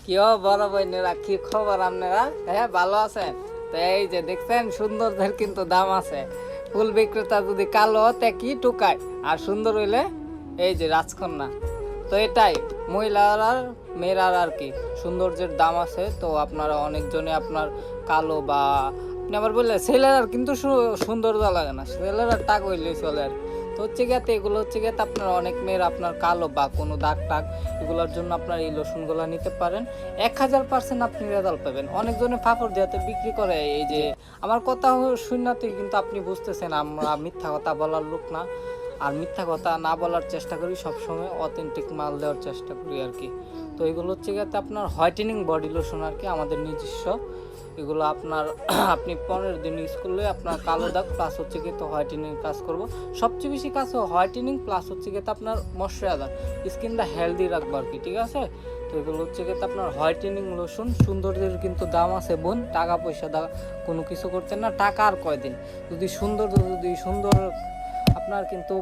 কিও বড় বোনেরা, কি খবর আপনারা? হ্যাঁ, ভালো আছেন? তো এই যে দেখছেন, সুন্দরদের কিন্তু দাম আছে। ফুল বিক্রেতা যদি কালো তে কি টুকায়, আর সুন্দর হইলে এই যে রাজকন্যা। তো এটাই মহিলার আর মেয়েরার আর কি সৌন্দর্যের দাম আছে। তো আপনারা অনেকজনে আপনার কালো বা আপনি আবার বললে ছেলেরা কিন্তু সৌন্দর্য লাগে না, ছেলেরা টাক হইলেই চলে আর কি। তো হচ্ছে গিয়ে এগুলো হচ্ছে গিয়ে আপনার অনেক মেয়ের আপনার কালো বা কোনো দাগ টাগ এগুলোর জন্য আপনার এই লোশনগুলো নিতে পারেন। 1000% আপনি রেজাল্ট পাবেন। অনেকজনে ফাপড় দেওয়াতে বিক্রি করে। এই যে আমার কথা শুননাতেই কিন্তু আপনি বুঝতেছেন আমরা মিথ্যা কথা বলার লোক না, আর মিথ্যা কথা না বলার চেষ্টা করি, সবসময় অথেন্টিক মাল দেওয়ার চেষ্টা করি আর কি। তো এগুলো হচ্ছে গিয়ে আপনার হোয়াইটেনিং বডি লোশন আর কি, আমাদের নিজস্ব। এগুলো আপনার আপনি 15 দিন ইউজ করলে আপনার কালো দাগ প্লাস হচ্ছে গিয়ে তো হোয়াইটেনিং কাজ করবো। সবচেয়ে বেশি কাজ হোয়াইটেনিং প্লাস হচ্ছে গিয়ে আপনার ময়শ্চারাইজার, স্কিনটা হেলদি রাখবো আর কি, ঠিক আছে। তো এগুলো হচ্ছে গিয়ে আপনার হোয়াইটেনিং লোশন। সৌন্দর্যের কিন্তু দাম আছে বোন, টাকা পয়সা কোনো কিছু করতেন না। টাকা আর কয়দিন, যদি সুন্দর আপনার কিন্তু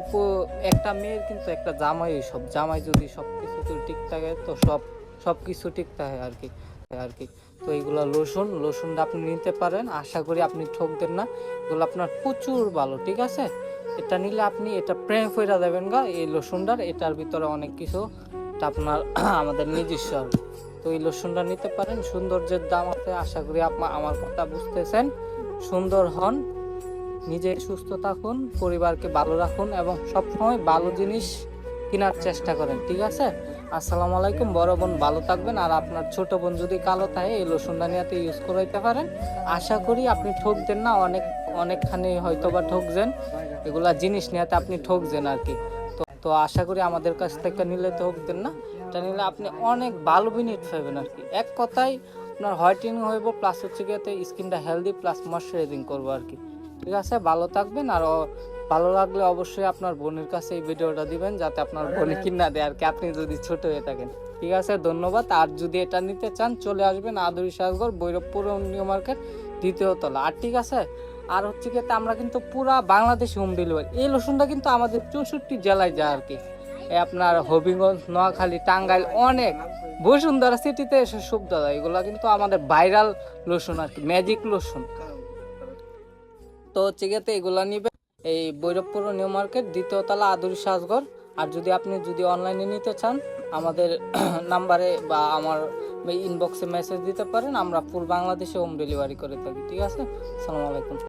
একটা মেয়ের কিন্তু একটা জামাই, সব জামাই যদি সব কিছু ঠিক থাকে তো সব কিছু ঠিক থাকে আর কি। তো এইগুলো লোশনটা আপনি নিতে পারেন, আশা করি আপনি ঠকবেন না। এগুলো আপনার প্রচুর ভালো, ঠিক আছে। এটা নিলে আপনি এটা প্রেম ফেরা দেবেন গা এই লোশনটার, এটার ভিতরে অনেক কিছু আপনার আমাদের নিজস্ব। তো এই লোশনটা নিতে পারেন, সৌন্দর্যের দাম আছে। আশা করি আমার কথা বুঝতেছেন। সুন্দর হন, নিজে সুস্থ থাকুন, পরিবারকে ভালো রাখুন এবং সবসময় ভালো জিনিস কেনার চেষ্টা করেন, ঠিক আছে। আসসালামু আলাইকুম। বড় বোন ভালো থাকবেন, আর আপনার ছোট বোন যদি কালো থাকে এই লোশনটা নিয়ে ইউজ করাইতে পারেন। আশা করি আপনি ঠকবেন না, অনেকখানি হয়তো বা ঠকছেন, এগুলা জিনিস নিয়ে আপনি ঠকছেন আর কি। তো আশা করি আমাদের কাছ থেকে নিলে ঠকবেন না। এটা নিলে আপনি অনেক ভালো বেনিফিট পাবেন আর কি। এক কথায় আপনার হোয়াইটেনিং হইব প্লাস হচ্ছে গিয়ে স্কিনটা হেলদি প্লাস ময়শ্চারাইজিং করবো আর কি, ঠিক আছে। ভালো থাকবেন, আর ভালো লাগলে অবশ্যই আপনার বোনের কাছে এই ভিডিওটা দিবেন, যাতে আপনার বোনে কিনা দেয় আর কি, আপনি যদি ছোট হয়ে থাকেন, ঠিক আছে। ধন্যবাদ। আর যদি এটা নিতে চান চলে আসবেন আদুরি সাগর, ভৈরবপুর নিউ মার্কেট, 2য় তলা। আর ঠিক আছে, আর হচ্ছে কি আমরা কিন্তু পুরা বাংলাদেশে হোম ডেলিভারি। এই লোশনটা কিন্তু আমাদের 64 জেলায় যায় আর কি। আপনার হবিগঞ্জ, নোয়াখালী, টাঙ্গাইল, অনেক বসুন্ধরা সিটিতে এসে সুবিধা দেয়। এগুলো কিন্তু আমাদের ভাইরাল লোশন আর কি, ম্যাজিক লোশন। তো হচ্ছে গিয়ে এগুলা নিবে এই ভৈরবপুর নিউ মার্কেট, 2য় তলা, আদুরি সাজঘর। আর যদি অনলাইনে নিতে চান আমাদের নাম্বারে বা আমার ইনবক্সে মেসেজ দিতে পারেন, আমরা ফুল বাংলাদেশে হোম ডেলিভারি করে থাকি, ঠিক আছে। আসসালামু আলাইকুম।